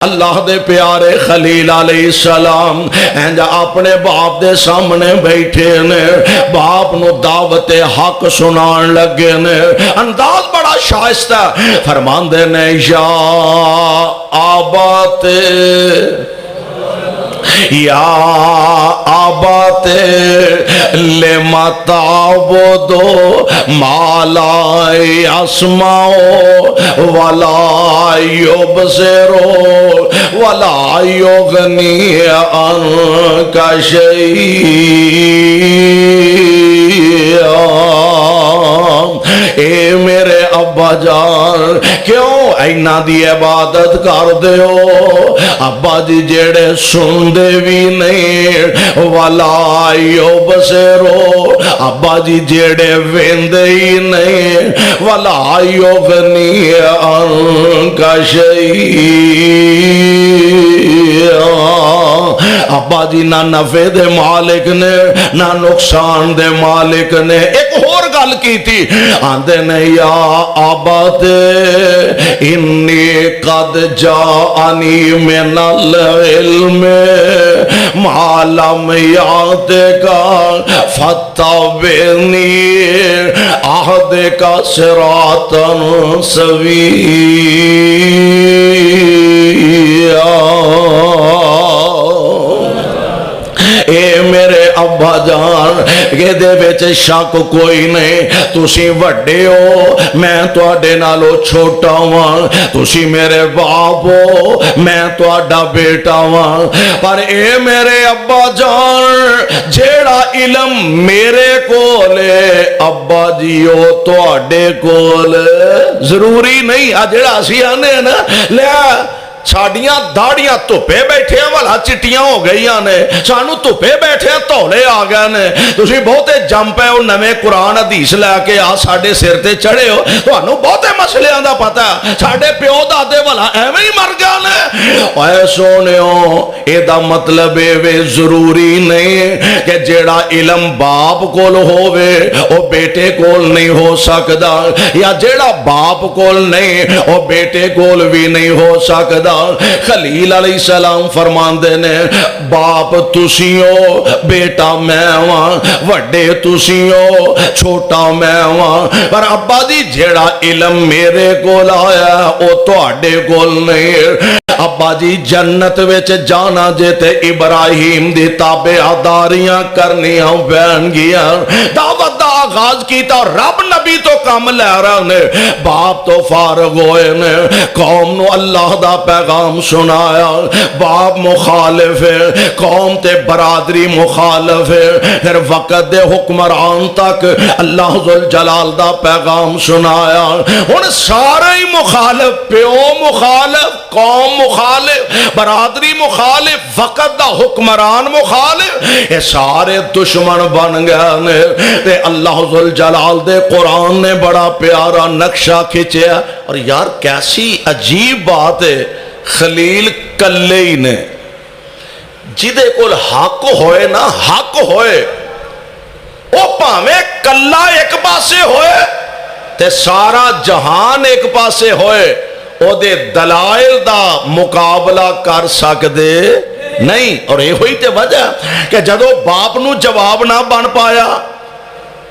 اللہ دے پیارے خلیل علیہ السلام اینجا اپنے باپ دے سامنے بیٹھے نے، باپ نو دعوت حق سنان لگے نے، انداز بڑا شائستہ فرمان دے نے یا آبات یا آبات لما تعبدو ما لا يسمعو ولا يبصرو ولا يغني عنك شيئا۔ اے میرے ابا جان کیوں اینا دی عبادت کر دیو؟ ابا جی جیڑے سن دے بھی نہیں ولا یبصرو، ابا جی جیڑے ویندے ہی نہیں ولا یغنی عنک شیئا، ابا جی نہ نفع دے مالک نے نہ نقصان دے مالک نے۔ ایک اور گل کی تھی آندے نے یا آباد انی قد جاءنی من العلم ما لم یعطک فتبعنی اہدک صراطا سویا۔ اے میرے ابا جان یہ دے وچ شک کوئی نہیں، تسی وڈے ہو میں تواڈے نالوں چھوٹا ہاں، تسی میرے باپ ہو میں تواڈا بیٹا ہاں، پر اے میرے ابا جان جیڑا علم میرے کول ہے ابا جیو تواڈے کول ضروری نہیں۔ آ جیڑا اسی آنے نا لے ساڑیاں داڑیاں تپے بیٹھے ہیں والا چٹیاں ہو گئی نے، سانو تپے بیٹھے تولے آ گئے نے، تسی بہتے جم پے ہو نویں قرآن حدیث لے کے آ ساڑے سر تے چڑھے ہو، تو انو بہتے مسئلے آندہ پتا ہے ساڑے پیو دادے والا ایویں ہی مر گیا نے۔ اے سونے ہو اے دا مطلب اے ضروری نہیں کہ جیڑا علم باپ کول ہووے او بیٹے کول نہیں ہو سکدا، یا جیڑا باپ کول نہیں او بیٹے کول بھی نہیں ہو سکدا۔ خلیل علیہ السلام فرماندے نے باپ تسی ہو بیٹا میں ہاں، وڈے تسی ہو چھوٹا میں ہاں، پر ابا جی جیڑا علم میرے کول آیا او تواڈے کول نہیں۔ ابا جی جنت وچ جانا جے تے ابراہیم دی تابعداریاں کرنیاں پین گیا، دعوت دا آغاز کیتا، رب نبی تو کم لے رہے نے، باپ تو فارغ ہوئے نے، قوم نو اللہ دا پیغام سنایا، باپ مخالف ہے، قوم تے برادری مخالف ہے، پھر وقت دے حکمران تک اللہ ذوالجلال دا پیغام سنایا، ان سارے ہی مخالف، پیو مخالف، قوم مخالف، برادری مخالف، وقت دا حکمران مخالف، یہ سارے دشمن بن گئے نے۔ تے اللہ ذوالجلال دے قرآن نے بڑا پیارا نقشہ کھچیا، اور یار کیسی عجیب بات ہے، خلیل کلے ہی نے جدے کول حق ہوئے نا، حق ہوئے وہ پاویں کلا ایک پاسے ہوئے تے سارا جہان ایک پاسے ہوئے، او دے دلائل دا مقابلہ کر سکدے نہیں۔ اور یہ ہوئی تے وجہ کہ جدو باپ نو جواب نہ بن پایا،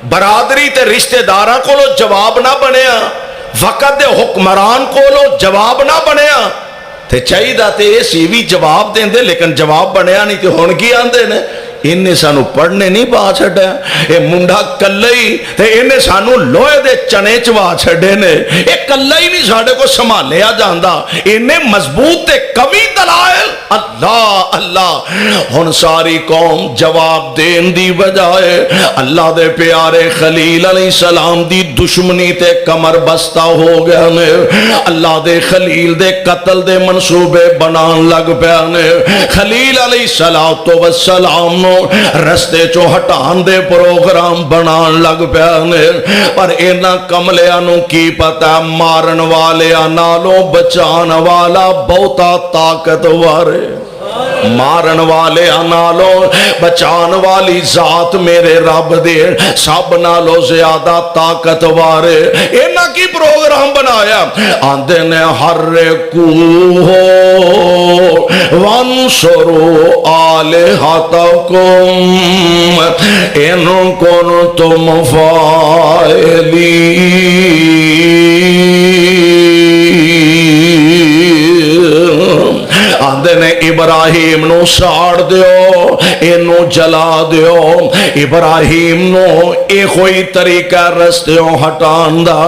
برادری تے رشتہ داراں کولو جواب نہ بنیا، وقت دے حکمران کولو جواب نہ بنیا، تے چاہی دا تے اسی بھی جواب دیں دے، لیکن جواب بنیا نہیں تے ہون کی آندے نے انہیں سانو پڑھنے نہیں با چھڑے، اے منڈا کلئی تے انہیں سانو لوہے دے چنے چوا چھڑے نے، اے کلئی نہیں ساڑے کو سمالیا جاندہ، انہیں مضبوط تے کمی دلائل اللہ اللہ۔ ہن ساری قوم جواب دین دی بجائے اللہ دے پیارے خلیل علیہ السلام دی دشمنی تے کمر بستہ ہو گیا نے، اللہ دے خلیل دے قتل دے منصوبے بنان لگ پیا نے، خلیل علیہ السلام رستے چو ہٹان دے پروگرام بنان لگ پیا نے، پر اینا کملیاں نو کی پتا مارن والے نالوں بچان والا بہتا طاقتور ہے۔ مارن والے نالوں بچان والی ذات میرے رب دے سب نالوں زیادہ طاقتور اینا کی پروگرام بنایا آندے نے حرکوہو وانصروا آلہتکم ان کنتم فاعلین آندے نے ابراہیم نو ساڑ دیو اینو جلا دیو ابراہیم نو ایک ہوئی طریقہ رستیوں ہٹان دا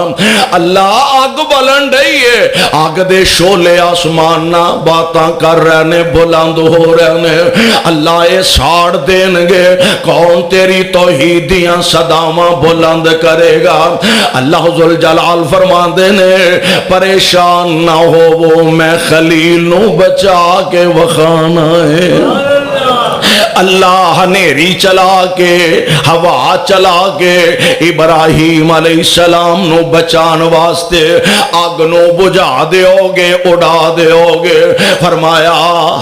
اللہ آگ بلن دئیے آگ دے شولے آسمان نہ باتاں کر رہنے بلند ہو رہنے اللہ اے ساڑ دینگے کون تیری توحیدیاں صدامہ بلند کرے گا اللہ ذوالجلال فرمان دینے پریشان نہ ہو وہ میں خلیل نو بچا کے وخانا ہے اللہ نیری چلا کے ہوا چلا کے ابراہیم علیہ السلام نو بچان واسطے آگ نو بجھا دیو گے اڑا دیو گے فرمایا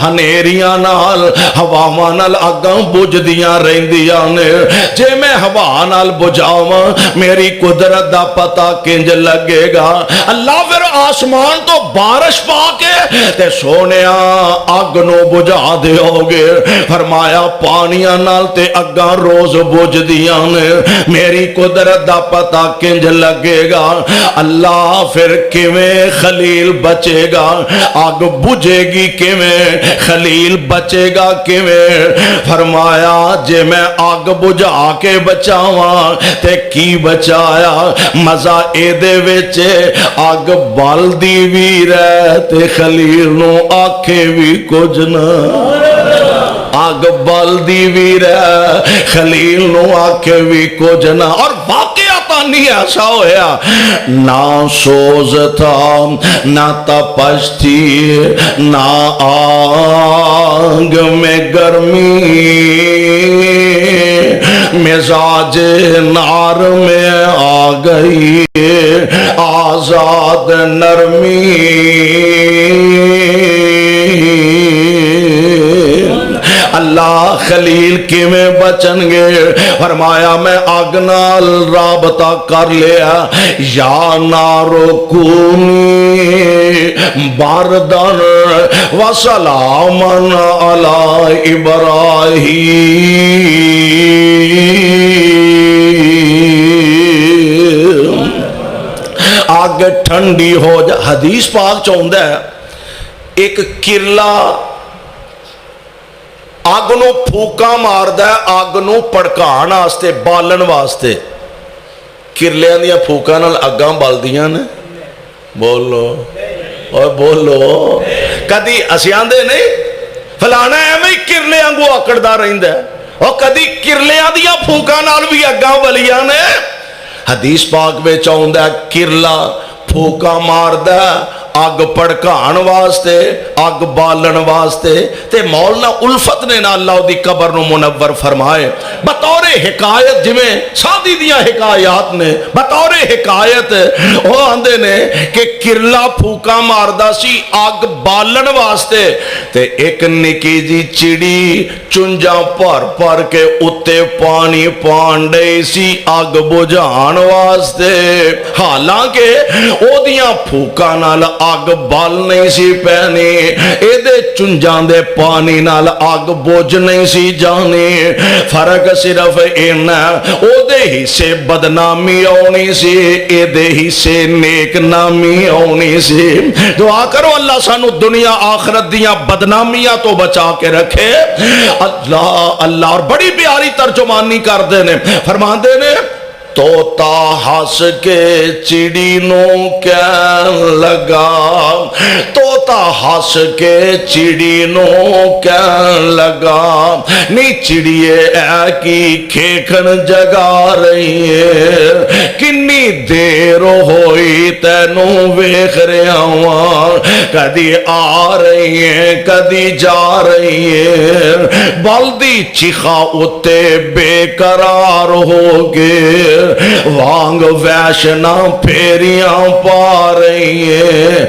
ہنیریاں نال ہوا نال آگاں بجھ دیاں رہندیاں نے جے میں ہوا نال بجھاواں میری قدرت دا پتہ کنج لگے گا اللہ پھر آسمان تو بارش پا کے تے سونیا آگ نو بجھا دیو گے فرمایا پانیاں نال تے اگاں روز بجھ دیاں نے میری قدرت دا پتہ کنج لگے گا اللہ پھر کیویں خلیل بچے گا آگ بجھے گی کیویں خلیل بچے گا کیویں فرمایا جے میں آگ بجھا کے بچاواں تے کی بچایا مزہ اے دے وچے آگ بالدی وی رہ تے خلیل نو آکھے وی کچھ نہ آگ بالدی وی رہ خلیل نو آکھے وی کچھ نہ اور واقعہ نہیں ایسا ہویا نہ سوز تھا نہ تپش تھی نہ آگ میں گرمی مزاج نار میں آ گئی آزاد نرمی اللہ خلیل کی میں بچن گے فرمایا میں آگ نال رابطہ کر لیا یا نارو کونی باردن و سلامن علی ابراہیم آگ ٹھنڈی ہو جا حدیث پاک چاہتا ہے ایک کرلا آگ نو پھوکا ماردا ہے آگ نو پڑکان واسطے بالن واسطے کرلیاں دیاں پھوکاں نال اگاں بلدیاں نے بولو اور بولو کدی اسی آندے نہیں فلانا ایویں کرلے وانگو آکڑدا رہندا ہے اور کدی کرلیاں دیاں پھوکاں نال بھی اگاں بلیاں نے حدیث پاک وچ آوندا ہے کرلا پھوکا ماردا آگ پڑکان واسطے آگ بالن واسطے تے مولانا الفت نے نہ اللہ دی قبر نو منور فرمائے بطور حکایت جویں سادی دیاں حکایات نے بطور حکایت وہ آندے نے کہ کرلا پھوکا ماردا سی آگ بالن واسطے تے ایک نکی جی چڑی چنجا پر پر کے اتے پانی پانڈے سی آگ بجھان واسطے حالانکہ او دیاں پھوکا نال آگ بال نہیں سی پہنی اے دے چنجان دے پانی نال آگ بوجھ نہیں سی جانی فرق صرف اینا او دے ہی سے بدنامی آنی سی اے دے ہی سے نیک نامی آنی سی دعا کرو اللہ سانو دنیا آخرت دیاں بدنامیاں تو بچا کے رکھے اللہ اور بڑی پیاری ترجمانی کر دینے فرمان دینے توتا ہس کے چڑی نو کہن لگا توتا ہس کے چڑی نو کہن لگا نی چڑیے اے کی کھیکن جگا رہی ہے کنی دیر ہوئی تینو ویکھ رہا ہوں کدی آ رہی ہے کدی جا رہی ہے بلدی چیخا اتے بے قرار ہو گئے وانگ ویشنا پھیریاں پا رہی ہے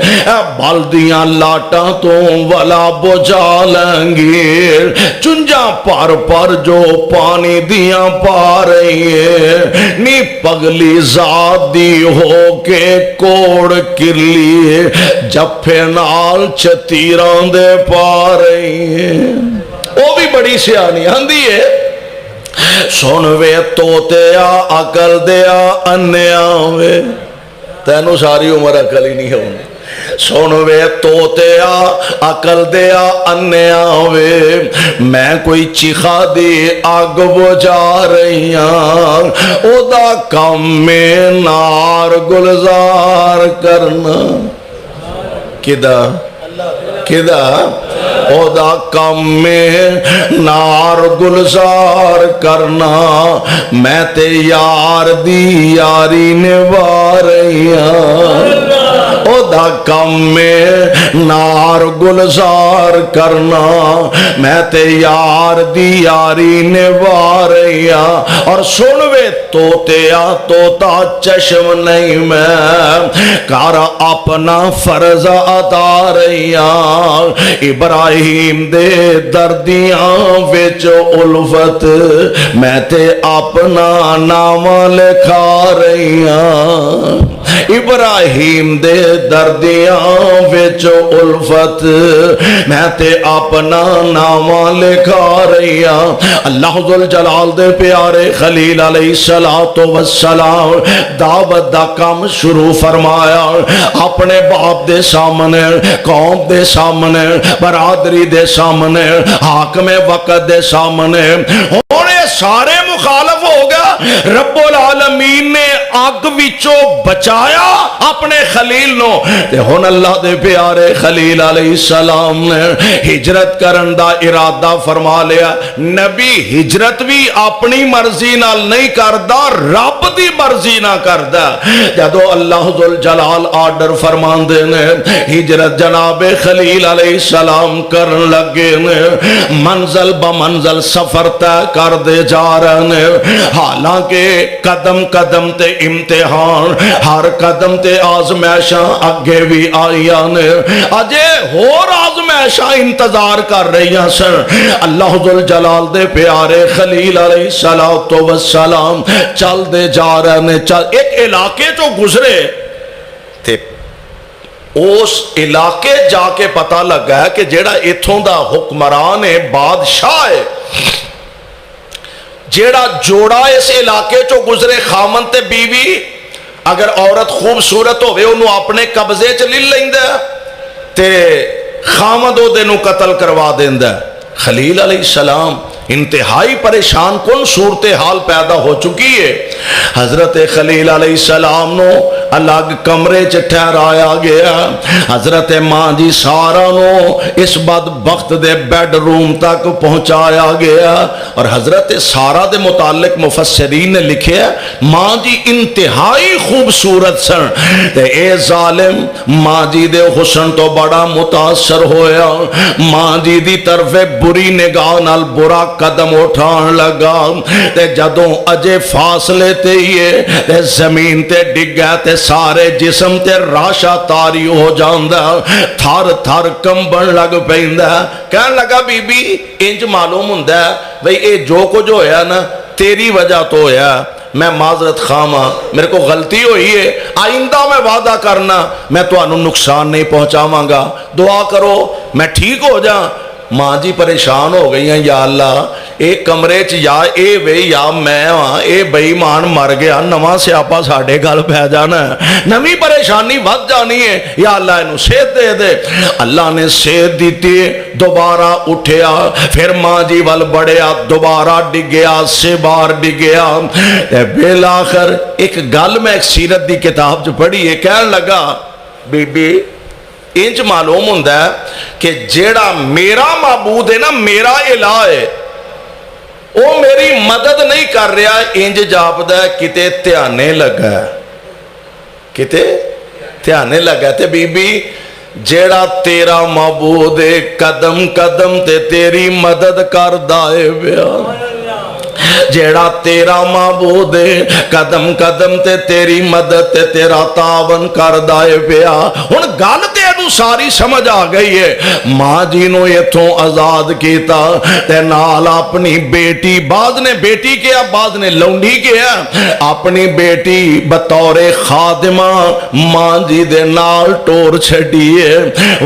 بلدیاں لاٹاں تو ولا بجا لنگی چنجا پر جو پانی دیاں پا رہی ہے نی پگلی ذات دی ہو کے کوڑ کرلی جفے نال چتیران دے پا رہی ہے وہ بھی بڑی سیانی آندی ہے سن وے توتیا عقل دیا انیا وے تینوں ساری عمر عقل ہی نہیں ہونی سن وے توتیا عقل دیا انیا وے میں کوئی چیخا دی آگ بجا رہی ہاں او دا کم میں نار گلزار کرنا کدا او دا کم میں نار گلزار کرنا میں تے یار دی یاری نبھا رہی ہاں او دا کم میں نار گلزار کرنا میں تے یار دی یاری نبھا رہی ہاں اور سنوے توتیا توتا چشم نہیں میں کار اپنا فرض ادا رہی ہاں ابراہیم دے دردیاں وچ الفت میں تے اپنا نام لکھا رہی ہاں ابراہیم دے دردیاں وچ الفت میں تے اپنا نام لکھا رہی ہاں اللہ ذوالجلال دے پیارے خلیل علیہ السلام دعوت دا کام شروع فرمایا اپنے باپ دے سامنے قوم دے سامنے برادری دے سامنے حاکم وقت دے سامنے ہونے سارے مخالف ہو گیا رب العالمین نے آگ وچوں بچایا اپنے خلیل نو تے ہن اللہ دے پیارے خلیل علیہ السلام نے ہجرت کرن دا ارادہ فرما لیا نبی ہجرت بھی اپنی مرضی نال نہیں کردا رب دی مرضی نہ کردا جدو اللہ ذوالجلال آرڈر فرماندے نے ہجرت جناب خلیل علیہ السلام کرن لگے نے منزل بمنزل سفر طے کر دے جا رہے نے حالانکہ قدم قدم تے امتحان ہر قدم تے آزمائشاں اگے بھی آئیاں نے اجے ہور آزمائشاں انتظار کر رہی ہیں سر اللہ ذوالجلال دے پیارے خلیل علیہ السلام چل دے جا رہے نے ایک علاقے جو گزرے تھے اس علاقے جا کے پتہ لگا ہے کہ جیڑا ایتھوں دا حکمران ہے بادشاہ ہے جیڑا جوڑا اس علاقے چو گزرے خامن تے بیوی اگر عورت خوبصورت ہوئے انہوں اپنے قبضے چ لے لیندے تے خامد او دے نو قتل کروا دیندے خلیل علیہ السلام انتہائی پریشان کن صورتحال پیدا ہو چکی ہے حضرت خلیل علیہ السلام نو الگ کمرے چ ٹھہرایا گیا حضرت ماں جی سارا نو اس بدبخت دے بیڈ روم تک پہنچایا گیا اور حضرت سارا دے متعلق مفسرین نے لکھے ماں جی انتہائی خوبصورت سن تے اے ظالم ماں جی دے حسن تو بڑا متاثر ہویا ماں جی دی طرف بری نگاہ نال برا قدم اٹھان لگا تے جدوں اجے فاصلے تے یہ تے زمین تے ڈگا تے سارے جسم تے راشا تاری ہو جاندا تھر تھر کمبن لگ پیندا کہن لگا بی بی انج معلوم ہوندا بھئی اے جو کچھ ہویا نا تیری وجہ تو ہویا میں معذرت خواہاں میرے کو غلطی ہوئی ہے آئندہ میں وعدہ کرنا میں تو انہوں نقصان نہیں پہنچاواں گا دعا کرو میں ٹھیک ہو جاں ماں جی پریشان ہو گئی ہیں یا اللہ ایک کمرے چ یا اے وے یا میں ہاں اے بے ایمان مر گیا نواں سیاپا ساڈے گل پہ جانا ہے نویں پریشانی ود جانی ہے یا اللہ انہوں صحت دے دے اللہ نے صحت دیتی دوبارہ اٹھیا پھر ماں جی وال بڑھیا دوبارہ ڈگیا سے بار ڈگیا بالآخر ایک گل میں ایک سیرت دی کتاب جو پڑھی ہے کہنے لگا بی بی انج معلوم ہوندہ ہے کہ جیڑا میرا معبود ہے نا میرا الہ ہے وہ میری مدد نہیں کر رہا انج جاپدہ ہے کتے تیانے لگا ہے کتے تیانے لگا ہے تے بی بی جیڑا تیرا معبود ہے قدم قدم تے تیری مدد کر دائے بیا جیڑا تیرا معبود ہے قدم قدم تے تیری مدد تے تیرا تعاون کردا ہے پیا۔ ہن گل تے اینو ساری سمجھ آ گئی ہے۔ ماں جی نو ایتھوں آزاد کیتا تے نال اپنی بیٹی، بعد نے بیٹی کیا بعد نے لونڈی کیا، اپنی بیٹی بطور خادمہ ماں جی دے نال ٹور چھڈیے۔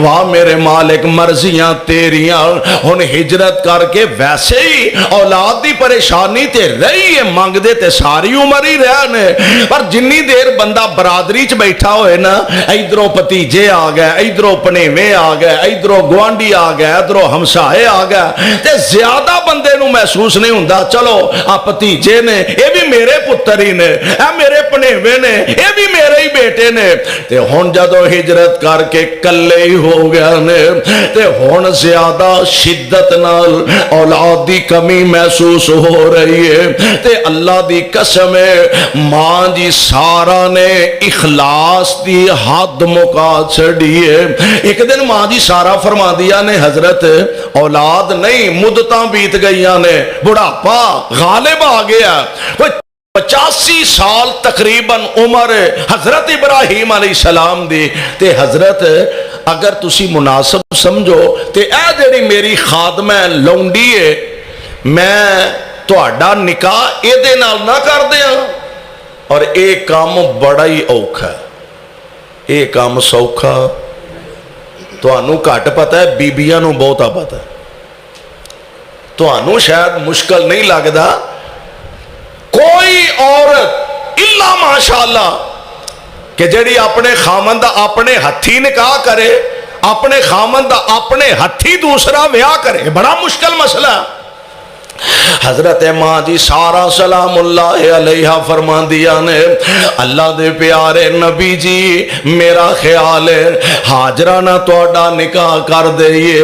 واہ میرے مالک مرضیاں تیریاں۔ ہن ہجرت کر کے ویسے ہی اولاد دی پریشانی تے رہی ہے، منگ دے تے ساری عمر ہی رہنے، پر جنی دیر بندہ برادری چ بیٹھا ہوئے نا، ادھروں پتیجے آ گئے، ادھروں پنیویں آ گئے، ادھروں گوانڈی آ گئے، ادھروں ہمسائے آ گئے، تے زیادہ بندے نو محسوس نہیں ہوندا چلو آ پتیجے نے اے بھی میرے پتر ہی نے، اے میرے پنیویں نے اے بھی میرے ہی بیٹے نے۔ تے ہن جدو ہجرت کر کے کلے ہی ہو گیا نے، تے ہن زیادہ شدت نال اولاد دی کمی محسوس ہو رہی ہے۔ تے اللہ دی قسم ہے ماں جی سارا نے اخلاص دی حد مکا چھڑی ہے۔ ایک دن ماں جی سارا فرما دیا نے حضرت اولاد نہیں، مدتاں بیت گئیاں نے، بڑھاپا غالب آ گیا، کوئی 85 سال تقریباً عمر حضرت ابراہیم علیہ السلام دی۔ تے حضرت اگر تسی مناسب سمجھو تے اے جڑی میری خادمہ لونڈی ہے میں تہاڈا نکاح اے دے نال نہ کر دیاں، اور اے کام بڑا ہی اوکھا ہے، اے کام سوکھا تہانوں گھٹ پتہ ہے، بیبیاں نوں بہتا پتہ ہے، تہانوں شاید مشکل نہیں لگدا۔ کوئی عورت الا ماشاءاللہ کہ جڑی اپنے خامن دا اپنے ہتھی نکاح کرے، اپنے خامن دا اپنے ہتھی دوسرا بیاہ کرے، بڑا مشکل مسئلہ۔ حضرت ماں جی سارا سلام اللہ علیہ فرما دیا نے اللہ دے پیارے نبی جی میرا خیال ہے ہاجرہ نہ توڑا نکاح کر دئیے،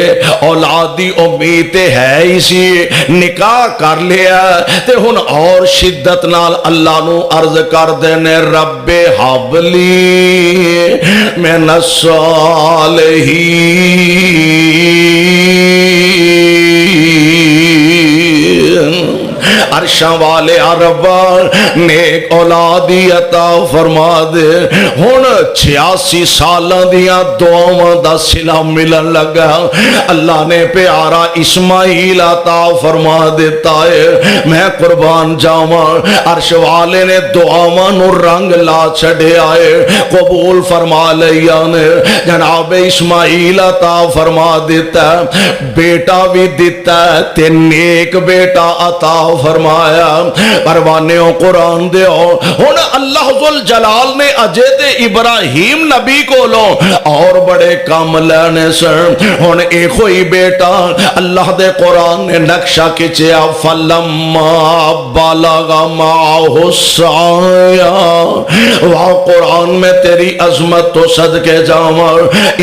اولاد دی امید ہے اسی نکاح کر لیا تے ہن اور شدت نال اللہ نو عرض کر دینے رب حبلی من الصالحین، عرشاں والے ربا نیک اولادی عطا فرما دے۔ ہن 86 سالاں دیاں دعاواں دا صلہ ملن لگا، اللہ نے پیارا اسماعیل عطا فرما دیتا ہے۔ میں قربان جاواں عرش والے نے دعاواں نو رنگ لا چھڑے آئے، قبول فرما لیا نے، جناب اسماعیل عطا فرما دیتا ہے، بیٹا بھی دیتا ہے تے نیک بیٹا عطا فرمایا۔ پروانیوں قرآن دیو ہن اللہ ذوالجلال نے اجے تے ابراہیم نبی کو لو اور بڑے کام لینے سن، ہن ایک ہوئی بیٹا اللہ دے قرآن نے نقشہ کھچیا فلما بلغ معہ السعی، واہ قرآن میں تیری عظمت تو صدقے جاواں،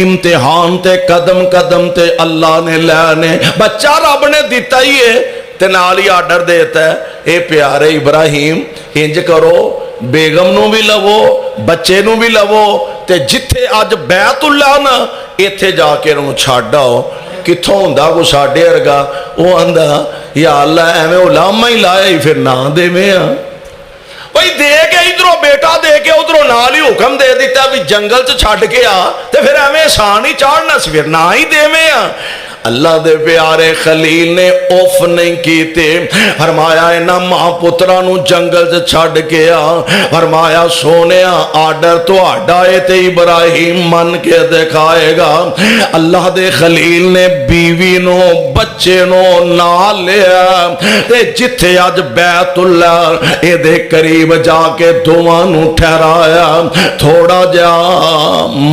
امتحان تے قدم قدم تے اللہ نے لینے، بچہ رب نے دیتا ہی ہے تے نال ہی آرڈر دیتا ہے اے پیارے ابراہیم انج کرو بیگم نو بھی لو بچے نو بھی لو تے جتھے آج بیت اللہ نا ایتھے جا کے نو چھاڑاؤ۔ کتھوں ہوندا کو ساڈے ورگا او آندا یا اللہ ایویں علامہ ہی لایا ہی پھر نہ دے میں بھئی دے کے ادھروں بیٹا دے کے ادھروں نال ہی حکم دے دیتا بھی جنگل چ چھڈ کے آ تے پھر ایویں آسان ہی چاڑنا سی پھر نہ ہی دے میں اللہ دے پیارے خلیل نے اوف نہیں کیتے، فرمایا انہاں ماں پترا نو جنگل سے چھڑ گیا، فرمایا سونیا آرڈر تو آڈائے تے ابراہیم من کے دکھائے گا۔ اللہ دے خلیل نے بیوی نو بچے نو نہ لیا تے جتھے آج بیت اللہ اے دے قریب جا کے دعا نو ٹھہرایا، تھوڑا جا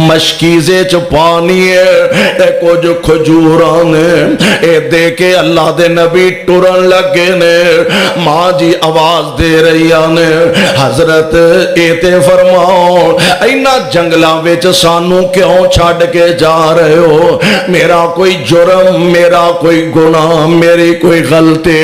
مشکیزے چ پانی ہے تے کچھ کھجوراں اے دے کے اللہ دے نبی ٹرن لگے نے، ماں جی آواز دے رہی آنے حضرت اے تے فرماؤ اینا جنگلاں وچ سانو کیوں چھڑ کے جا رہے ہو، میرا کوئی جرم میرا کوئی گناہ میری کوئی غلطی،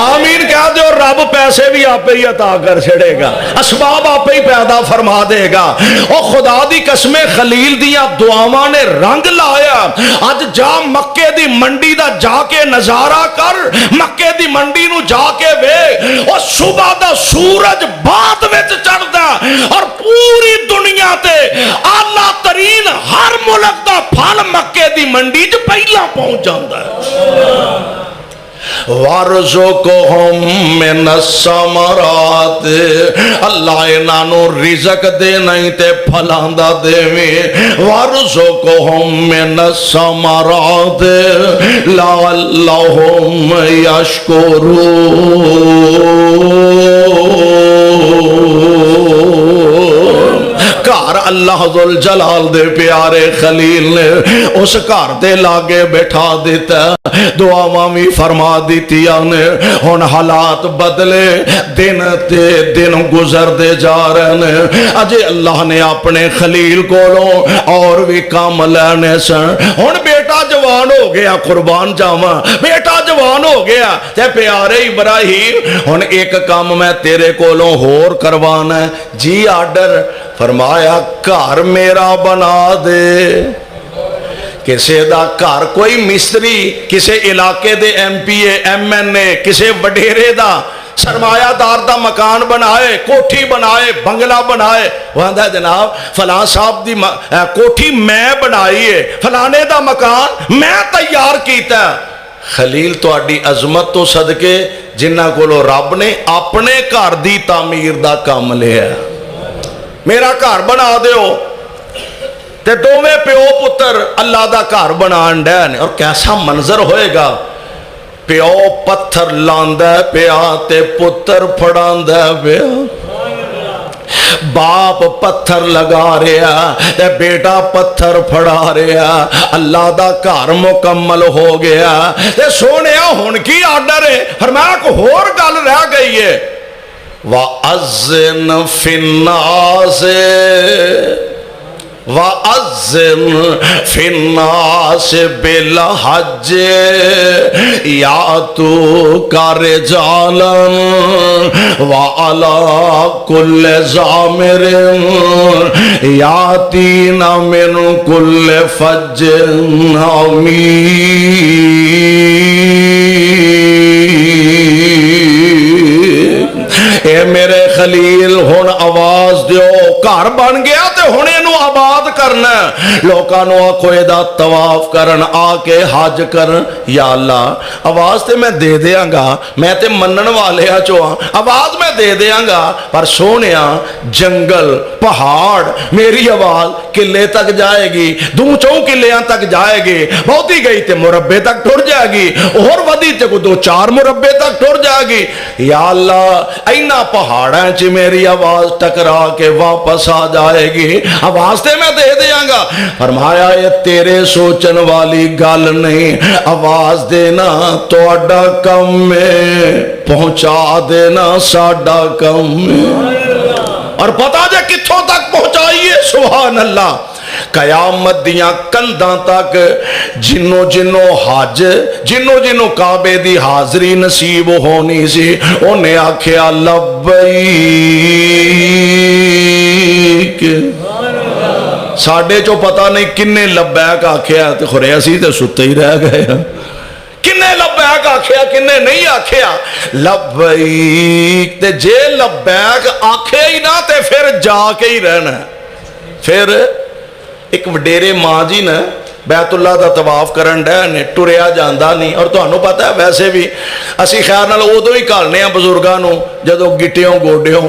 آمین کہہ دو. رب پیسے بھی آپ ہی عطا کر چھڑے گا, اسباب آپ ہی پیدا فرما دے گا. او خدا دی قسم خلیل دیاں دعاواں نے رنگ لایا. اج جا مکے دی منڈی دا جا کے نظارہ کر, مکے دی منڈی نو جا کے وے, او صبح دا سورج بعد وچ چڑھدا اور پوری دنیا تے اعلیٰ ترین ہر ملک دا پھل مکے دی منڈی چ پہلا پہنچ جاندا ہے. وارزقہم من الثمرات, اللہ انہوں رزق دے نہیں تے پھلاندا دیویں. وارزقہم من الثمرات لعلہم یشکرون. گھر اللہ ذوالجلال دے پیارے خلیل نے اس گھر دے لاگے بٹھا دیتا, دعاواں بھی فرما دیتیاں نے. ہن حالات بدلے, دن تے دن گزر دے جا رہے ہیں. اجے اللہ نے اپنے خلیل کولوں اور بھی کام لینے سن. ہن بیٹا جوان ہو گیا, قربان جاواں, بیٹا جوان ہو گیا تے پیارے ابراہیم ہن ایک کام میں تیرے کولوں ہور کروانا ہے. جی آرڈر. فرمایا گھر میرا بنا دے. کسے دا گھر, کوئی مستری کسے علاقے دے M P A M N A کسے وڈیرے دا سرمایہ دار دا مکان بنائے, کوٹھی بنائے, بنگلہ بنائے. وہ آندہ ہے جناب فلاں صاحب دی کوٹھی میں بنائی ہے, فلانے دا مکان میں تیار کیتا ہے. خلیل تو اڈی عظمت تو صدقے جنہ کولو رب نے اپنے گھر دی تعمیر دا کام لیا. میرا گھر بنا دیو تے دوویں پیو پتر اللہ دا گھر بنان ڈے نے. اور کیسا منظر ہوئے گا, پیو پتھر لاندا پیا تے پتر پھڑاندا پیا. باپ پتھر لگا رہا تے بیٹا پتھر پھڑا رہا. اللہ دا گھر مکمل ہو گیا. تے سونیا ہن کی آرڈر ہے؟ فرمایا کو ہور گل رہ گئی ہے. وَأَذِّنْ فِي النَّاسِ وَأَذِّنْ فِي النَّاسِ بِالْحَجِّ يَأْتُوكَ رِجَالًا وَعَلَى كُلِّ ضَامِرٍ يَأْتِينَ مِنْ كُلِّ فَجٍّ اے میرے خلیل ہن آواز دیو. گھر بن گیا تے ہن اینو آباد کرنا. لوکاں نو آکھو دا طواف کرن, آ کے حج کرن. یا اللہ آواز تے میں دے دیاں گا, میں تے منن والے ہاں چوں, آواز میں دے دیاں گا, پر سونیا جنگل پہاڑ میری آواز قلعے تک جائے گی, دو چوں قلعیاں تک جائے گی, بہتی گئی تے مربے تک ٹر جائے گی, اور ودی تے کو 2-4 مربے تک ٹر جائے گی. یا اللہ اینا پہاڑاں چ میری آواز ٹکرا کے واپس آ جائے گی, آواز تے میں دے دیاں گا. فرمایا یہ تیرے سوچن والی گل نہیں, آواز دینا تہاڈا کم ہے, پہنچا دینا ساڈا کم ہے. اور پتہ جے کتھوں تک پہنچائیے, سبحان اللہ. قیامت دیاں کنداں تک جنوں جنوں حج جنوں جنوں کعبے دی حاضری نصیب ہونی سی, انہیں آکھیا لبیک. ساڑھے چو پتہ نہیں کنے لبیک آکھیا, تے خورے اسی تے ستے ہی رہ گئے. کنے لبیک آکھیا کنے نہیں آکھیا. لبیک تے جے لبیک آکھے ہی نہ تے پھر جا کے ہی رہنا. پھر ایک وڈیرے ماں جی نے بیت اللہ دا طواف کرن ڈے نے, ٹریا جاندا نہیں. اور تانوں پتہ ہے ویسے بھی اسی خیر نال ادوں ہی گھلنے ہیں بزرگاں نو جدوں گٹیوں گوڈیوں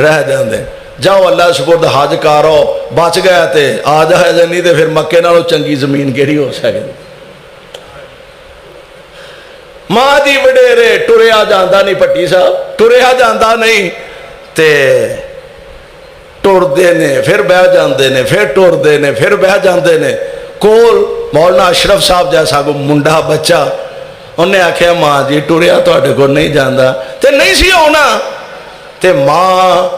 رہ جاندے. جاؤ اللہ سپرد حج کرو, بچ گیا تے آ جائے جے, نہیں تے پھر مکے نالوں چنگی زمین کیڑی ہو سکدی. ماں جی وڈیرے ٹریا جاندا نہیں, پٹی صاحب ٹریا جاندا نہیں, تے ٹر دے نے پھر بہ جاندے نے, پھر ٹر دے نے پھر بہ جاندے نے. کول مولانا اشرف صاحب جیسا کو منڈا بچہ, انہیں آکھیا ماں جی ٹریا تواڈے کول نہیں جاندا, تے نہیں سی ہونا. تے ماں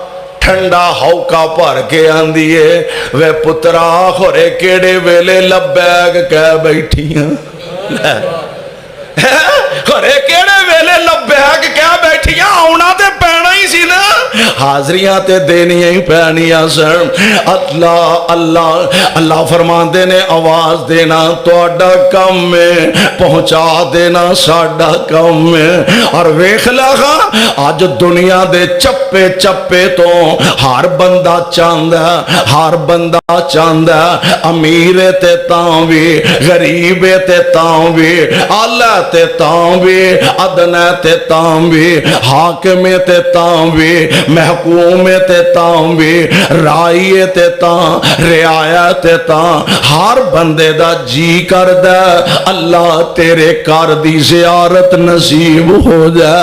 ٹھنڈا ہوکا بھر کے آندی ہے, وے پترا خورے کیڑے ویلے لبیک کہہ بیٹھی ہیں, خورے کیڑے ویلے آنا تے پینا ہی سی نا حاضریاں تے دینیاں ہی پینیاں سن اللہ اللہ اللہ فرماندے نے آواز دینا تہاڈا کم ہے پہنچا دینا ساڈا کم ہے اور ویکھ لگا اج دنیا دے چپے چپے تو ہر بندہ چاہندا ہر بندہ چاہندا امیر تے تاں وی غریب تے تاں وی اعلی تے تاں وی ادنا تے تاں وی حاکم تے تاں وی محکوم تے تاں وی رائی تے تاں رعایا تے تاں ہر بندے دا جی کردا اللہ تیرے گھر دی زیارت نصیب ہو جا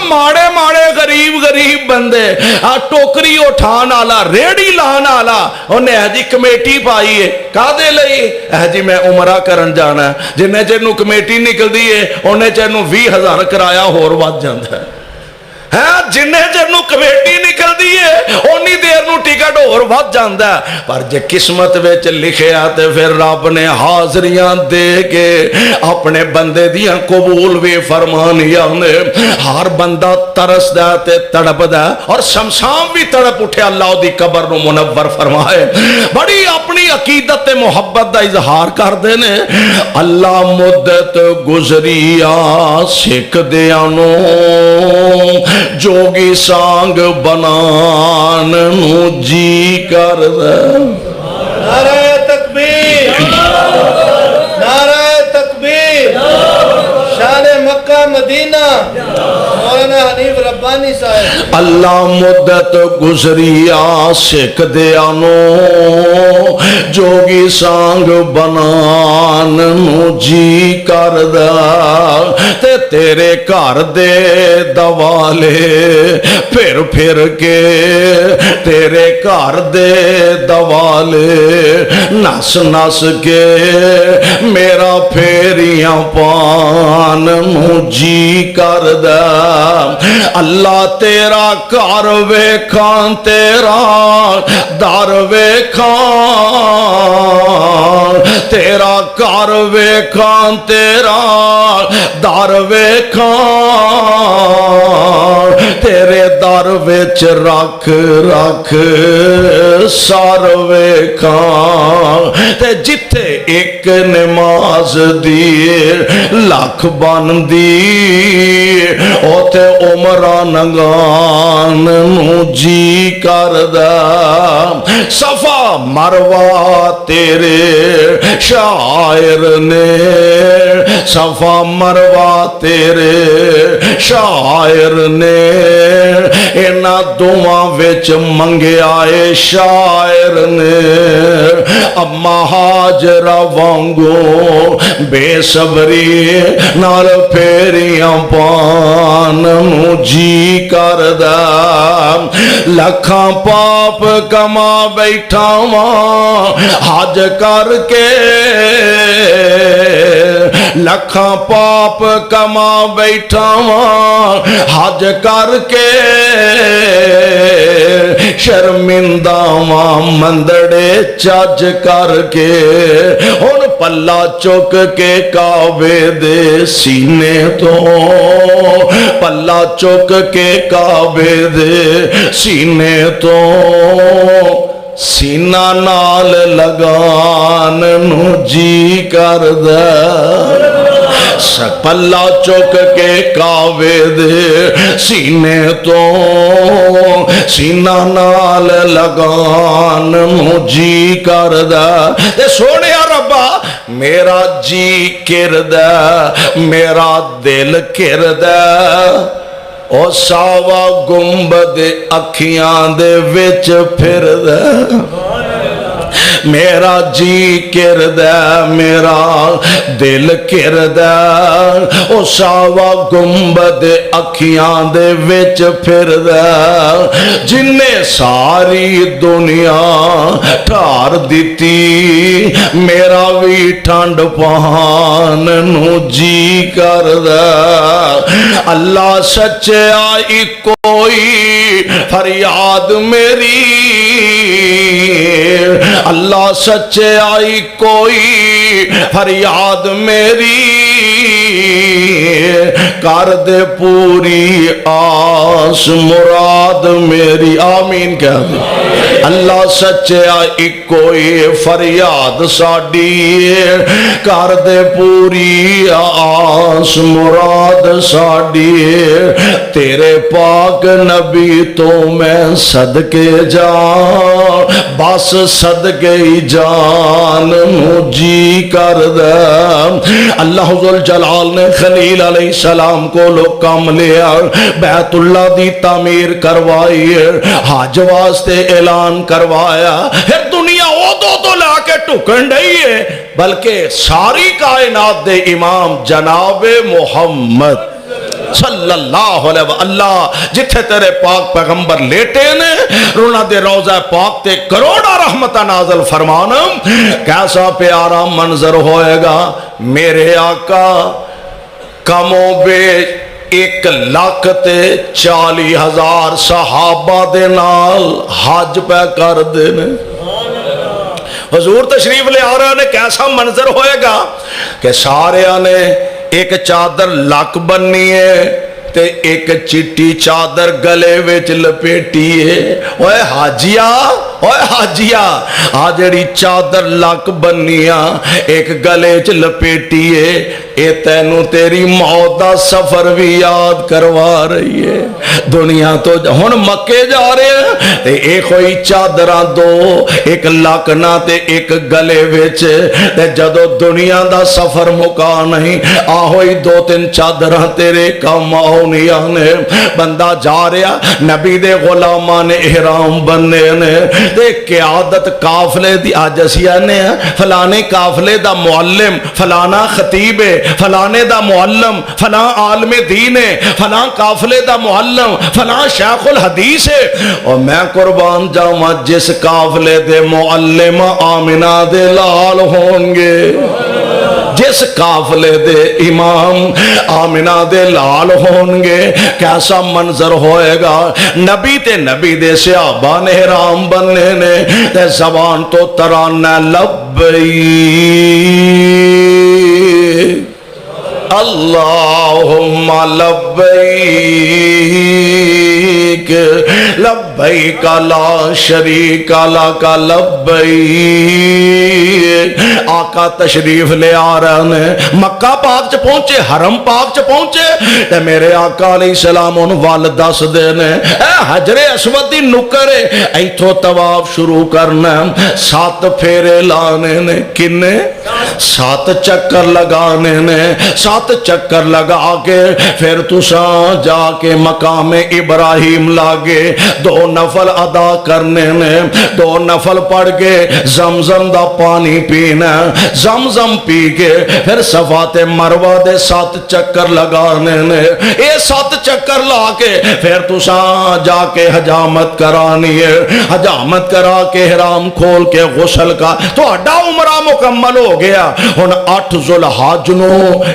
ماڑے ماڑے غریب غریب بندے ٹوکری اٹھان والا ریڑی لان والا انہیں جی کمیٹی پائی ہے کادے لئی جی میں عمرہ کرن جانا ہے جنہیں چر نو کمیٹی نکلدی ہے انہیں چر نو 20,000 کرایہ ہور ود جاندا ہے جنہیں چر نو کمیٹی نکل دی ہے اونی دیر نو ٹکٹ اور ود جاندا ہے پر جے قسمت وچ لکھیا تے پھر رب نے حاضریاں دے کے اپنے بندے دیاں قبول بھی فرمانیاں نے ہر بندہ ترسدا تے تڑپدا اور شمشام بھی تڑپ اٹھے اللہ دی قبر نو منور فرمائے بڑی اپنی عقیدت تے محبت دا اظہار کر دے نے اللہ مدت گزریا سکھ دیاں نو جوگی سانگ بنان نو جی کر دے نعرہ تکبیر نعرہ تکبیر شان مکہ مدینہ مولانا حنیف ربانی صاحب اللہ مدت گزریا سکھ دیا نو جوگی سانگ بنان نو جی کر دا تے تیرے گھر دے دوالے پھر پھر کے تیرے گھر دے دوالے نس نس کے میرا پھیریاں پان نو جی کر دا اللہ تیرا گھر ویکھاں تیرا در ویکھاں تیرا گھر ویکھاں تیرا در ویکھاں تیرے در وچ رکھ رکھ سر ویکھاں تے جتھے ایک نماز دی لکھ بن دی اوتے عمرہ نگان نو جی کر دا صفا مروہ تیرے شاعر نے صفا مروہ تیرے شاعر نے اینا دعاں وچ منگے آئے شاعر نے اما حاجرہ وانگو بے صبری نال پھیریاں پان نو جی کر دا لکھاں پاپ کما بیٹھا ماں حج کر کے لکھاں پاپ کما بیٹھا ماں حج کر کے شرمندہ ماں مندڑے چج کر کے ہن پلہ چک کے کعبے دے سینے تو پلہ چک کے کعبے دے سینے تو سینہ نال لگان نو جی کر دے پلہ چک کے کعبے دے سینے تو سینہ نال لگان نو جی کر دے سونے ربا میرا جی کرد میرا دل کرد او ساوا گنبد اکھیاں دے وچ پھر دے میرا جی کرد میرا دل کرد او ساوا گنبد اکھیاں دے وچ پھر دے جنہیں ساری دنیا ٹھار دیتی میرا بھی ٹھنڈ پہان نو جی کرد اللہ سچے آئی کوئی فریاد میری اللہ سچے آئی کوئی فریاد میری کر دے پوری آس مراد میری، آمین کہہ دے۔ اللہ سچیا اکوئی فریاد ساڈی، کر دے پوری آس مراد ساڈی، تیرے پاک نبی تو میں صدقے جان، بس صدقے جان جی کر دے۔ اللہ ذوالجلال نے خلیل علیہ السلام کو لو کم لیا، بیت اللہ دی تعمیر کروائی، حج واسطے اعلان کروایا، پھر دنیا ادو تو لا کے ٹکن رہی ہے، بلکہ ساری کائنات دے امام جناب محمد صلی اللہ علیہ وسلم جتھے تیرے پاک پیغمبر لیٹے نے، رونا دے روزہ پاک تے کروڑا رحمتہ نازل فرمانا، کیسا پیارا منظر ہوئے گا۔ میرے آقا کم و بیش 1,40,000 صحابہ دے نال حج پہ کر دینے۔ حضور تشریف لے آ رہے نے، کیسا منظر ہوئے گا کہ سارے نے ایک چادر لک بننی ہے تے ایک چٹی چادر گلے وچ لپیٹی ہے۔ اوے حاجیا، اوے حاجیا، آ جڑی چادر لک بننیا ایک گلے وچ لپیٹی ہے، اے تینو تیری موت دا سفر بھی یاد کروا رہی ہے۔ دنیا تو ہن مکے جا رہے ہیں تے اے کوئی چادراں دو، ایک لک نہ تے ایک گلے وچ، تے جدو دنیا دا سفر مکا نہیں، آ ہوئی 2-3 چادراں تیرے کام آؤنیاں نے۔ بندہ جا رہا، نبی دے غلامان احرام بننے نے، تے قیادت قافلے دی، آج اسی آنے ہیں فلانے قافلے دا معلم فلانا خطیب ہے، فلانے دا معلم فلاں عالم دین ہے، فلاں قافلے دا معلم فلاں شیخ الحدیث ہے، اور میں قربان جاؤں جس قافلے دے معلم آمنہ دے لال ہوں گے، جس قافلے دے امام آمنہ دے لال ہوں گے، کیسا منظر ہوئے گا۔ نبی تے نبی دے صحابہ نے حرام بننے نے، تے زبان تو ترانہ لبیک اللہم لبیک لبیک لا شریک لک لبیک۔ آقا تشریف لے آ رہے ہیں، مکہ پاک چ پہنچے، حرم پاک چ پہنچے، تے میرے آقا علیہ السلام ان وال دس دینے، اے حجر اسود دی نکر ہے، ایتھو طواف شروع کرنا، 7 پھیرے لانے نے، کنے 7 چکر لگانے نے، 7 چکر لگا کے پھر تساں جا کے مقام ابراہیم لاگے 2 نفل ادا کرنے نے، 2 نفل پڑھ کے زمزم دا پانی پینا، زمزم پی کے پھر صفا تے مروہ دے 7 چکر لگانے نے، اے 7 چکر لا کے پھر تساں جا کے حجامت کرانی ہے، حجامت کرا کے حرام کھول کے غسل کا تو اڈا عمرہ مکمل ہو گیا۔ ہن 8 ذوالحج نو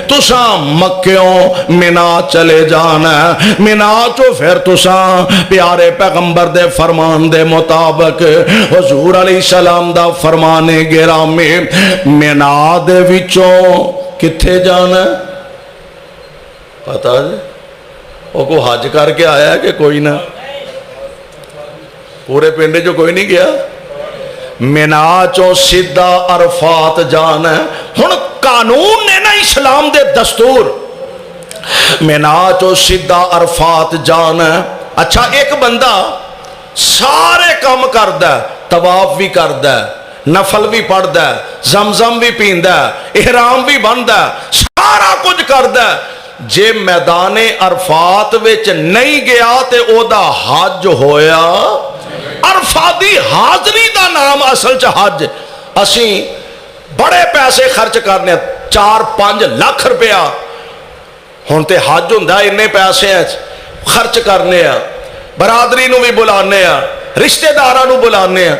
تساں مکیوں منا چلے جانا، منا چو پھر تساں پیارے پیغمبر دے فرمان دے مطابق حضور علیہ السلام دا فرمانے گرامی منا دے وچوں کتھے جانا پتا جی؟ وہ کو حج کر کے آیا کہ کوئی نہ، پورے پنڈے جو کوئی نہیں گیا، منا چو سیدھا عرفات جانا ہے۔ ہن قانون نے نا اسلام دے دستور، منا چو سیدھا عرفات جانا ہے۔ اچھا ایک بندہ سارے کام کردا ہے، طواف بھی کردا ہے، نفل بھی پڑھدا ہے، زمزم بھی پیندا ہے، احرام بھی بندا ہے، سارا کچھ کردا ہے، جے میدان عرفات وچ نہیں گیا تے او دا حج ہویا؟ عرفات دی حاضری دا نام اصل چ حج۔ اسی بڑے پیسے خرچ کرنے، 4-5 لاکھ روپیہ، ہن تے حج ہوندا اننے پیسے خرچ کرنے ہیں، برادری نو بھی بلانے ہیں، رشتہ داراں نو بلانے ہیں،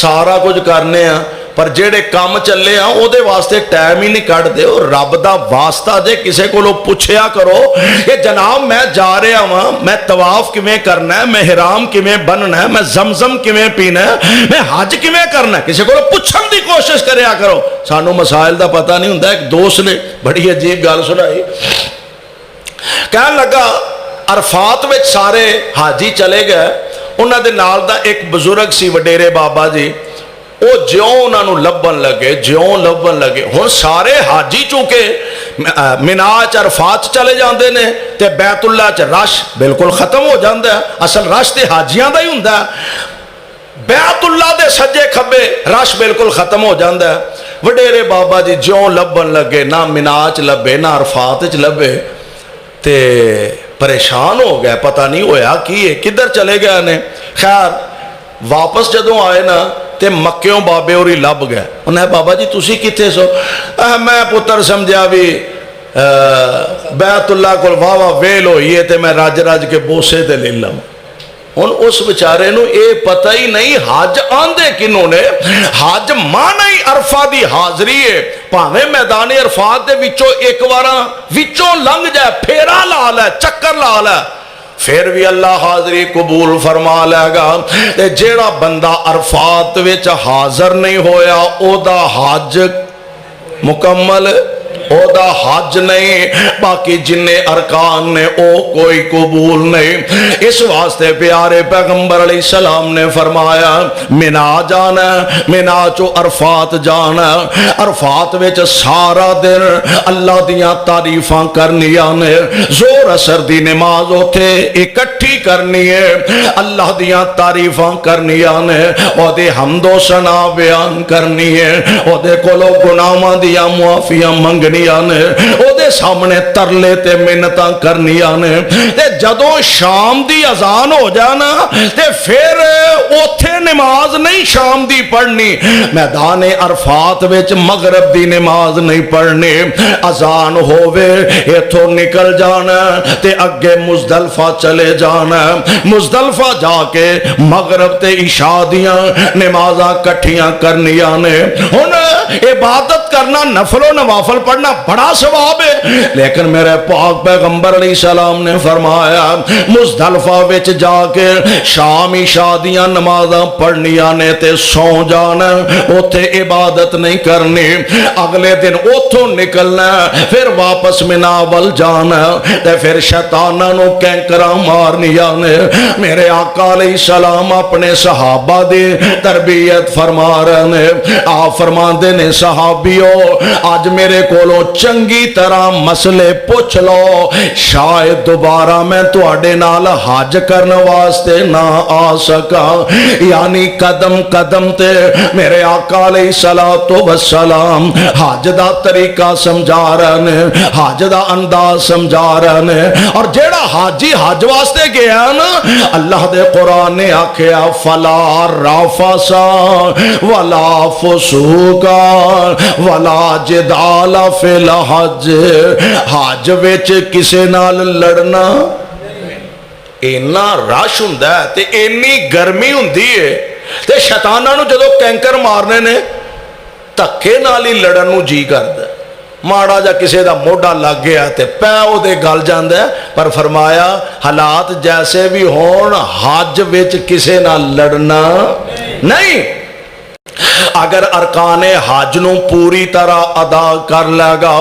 سارا کچھ کرنے ہیں، پر جڑے کام چلے ہاں او دے واسطے ٹائم ہی نہیں کٹ دے. رب دا واسطہ جے کسے کو پوچھیا کرو کہ جناب میں جا رہا ہاں, میں طواف کیویں کرنا ہے, میں حرام کیویں بننا ہے, میں زمزم کیویں پینا ہے, میں حج کیویں کرنا ہے, کسے کو پوچھن دی کوشش کریا کرو. سانو مسائل دا پتہ نہیں ہوندا. ایک دوست نے بڑی عجیب گل سنائی. کہن لگا عرفات وچ سارے حاجی چلے گئے, انہاں دے نال دا ایک بزرگ سی وڈیرے بابا جی, وہ جیوں انہاں نوں لبن لگے. ہن سارے حاجی چونکہ مینا چ عرفات چلے جاندے نے تے بیت اللہ چ رش بالکل ختم ہو جاندا ہے. اصل رش تے حاجیاں دا ہی ہوندا ہے. بیت اللہ دے سجے کھبے رش بالکل ختم ہو جاندا ہے. وڈیرے بابا جی جیوں لبن لگے, نہ مینا چ لبے نہ عرفات چ لبے, تے پریشان ہو گئے. پتہ نہیں ہویا کی ہے, کدھر چلے گئے نے. خیر واپس جدوں آئے نا تے مکیوں بابے اوری لب گئے. انہیں بابا جی تسی کتے سو؟ میں پتر سمجھا بھی بیت اللہ کو واہ ویل ہوئی ہے تے میں رج رج کے بوسے تے لے لوں. ہن اس بیچارے نو اے پتہ ہی نہیں حج آندے کنوں نے. حج مانا ہی عرفہ دی حاضری ہے. پاویں میدان عرفات دے وچوں ایک واراں وچوں لنگ جائے, پھیرا لا لے, چکر لا لے, پھر بھی اللہ حاضری قبول فرما لے گا. تے جیڑا بندہ عرفات وچ حاضر نہیں ہویا او دا حج مکمل, او دا حج نہیں. باقی جننے ارکان نے او کوئی قبول نہیں. اس واسطے پیارے پیغمبر علیہ السلام نے فرمایا مینا جانا, مینا چو عرفات جانا. عرفات وچ سارا دن اللہ دیاں تعریفاں کرنیاں نے. زور اثر دی نماز اوتھے اکٹھی کرنی ہے, اللہ دیاں تعریفاں کرنیاں نے, او دے حمد و ثنا بیان کرنی ہے, او دے کولو گناہاں دیاں معافیاں منگنی نے, او دے سامنے ترلے تے منتاں کرنیاں نے. تے جدوں شام دی اذان ہو جانا تے پھر اوتھے نماز نہیں شام دی پڑھنی, میدان عرفات وچ مغرب دی نماز نہیں پڑھنی. اذان ہووے ایتھوں نکل جانا تے اگے مزدلفہ چلے جانا. مزدلفہ جا کے مغرب تے عشاء دیاں نمازاں کٹھیاں کرنیاں نے. ہن عبادت کرنا, نفل و نوافل پڑھنا بڑا ثواب ہے, لیکن میرے پاک پیغمبر علیہ السلام نے فرمایا مزدلفہ وچ جا کے شام عشاء دیاں نمازاں پڑھنیاں نے تے سو جانا, اوتھے عبادت نہیں کرنی. اگلے دن اوتھوں نکلنا, پھر واپس مینا ول جانا, تے پھر شیطاناں نو کینکراں مارنیاں نے. میرے آقا علیہ السلام اپنے صحابہ دی تربیت فرما رہے نے. آپ فرماندے نے صحابیو آج میرے کولو چنگی طرح مسئلے پوچھ لو, شاید دوبارہ میں تواڈے نال حج کرن واسطے نہ آ سکا. یعنی قدم قدم تے میرے آقا علیہ السلام حج دا طریقہ سمجھا رہے نے, حج دا انداز سمجھا رہے نے. اور جیڑا حاجی حج واسطے گیا نا, اللہ دے قرآن نے آکھیا فلا رافسا ولا فسوقا ولا جدال فی الحج. حج وچ کسے نال لڑنا, اینا رش ہوندا ہے تے اینی گرمی ہوندی ہے تے شیطاناں نو جدوں کینکر مارنے نے دھکے نال ہی لڑن نو جی کردا. ماڑا جا کسے دا موڈا لگ گیا تے پے او دے گل جاندا ہے. پر فرمایا حالات جیسے بھی ہون حج وچ کسے نال لڑنا نہیں. اگر ارکان حج نو پوری طرح ادا کر لگا,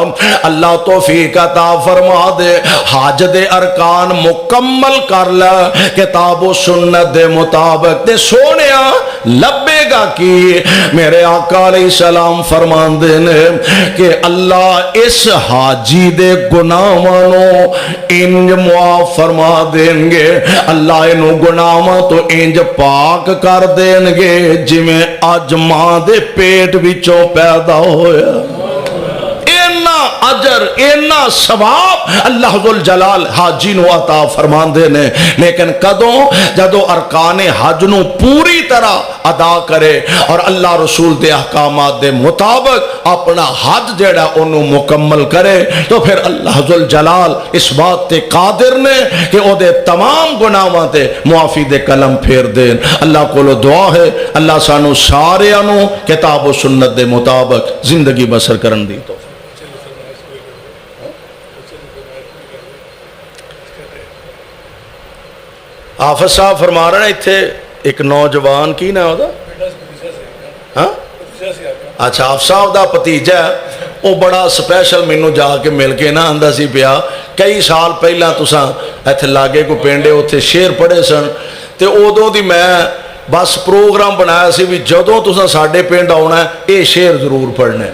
اللہ توفیق عطا فرما دے, حج دے ارکان مکمل کر لے کتاب و سنت دے مطابق, تے سونیا لبے گا کی. میرے آقا علیہ السلام فرماندے نے کہ اللہ اس حاجی دے گناہاں نو انج معاف فرما دیں گے, اللہ انو گناہاں تو انج پاک کر دیں گے جویں اج ماں دے پیٹ وچوں پیدا ہویا. اینا اجر اینا ثواب اللہ ذل جلال حاجی نو عطا فرماندے نے، لیکن کدوں جدو ارکان حج نو پوری طرح ادا کرے اور اللہ رسول دے احکامات دے مطابق اپنا حج جیڑا انو مکمل کرے، تو پھر اللہ ذل جلال اس بات تے قادر نے کہ او دے تمام گناہاں تے معافی دے قلم پھیر دین۔ اللہ کو دعا ہے اللہ سانو سارے انو کتاب و سنت دے مطابق زندگی بسر کرن دی تو حافظ صاحب فرما رہے ہیں اتھے ایک نوجوان کی نا ہوتا ہاں اچھا حافظ صاحب دا پتیجہ ہے وہ بڑا سپیشل مینو جا کے مل کے نہ آندا سی پیا کئی سال پہلا تساں ایتھے لاگے کو پینڈے اتھے شیر پڑھے سن تے ادوں دی میں بس پروگرام بنایا سی بھی جدوں تساں ساڈے پنڈ آنا ہے یہ شیر ضرور پڑھنے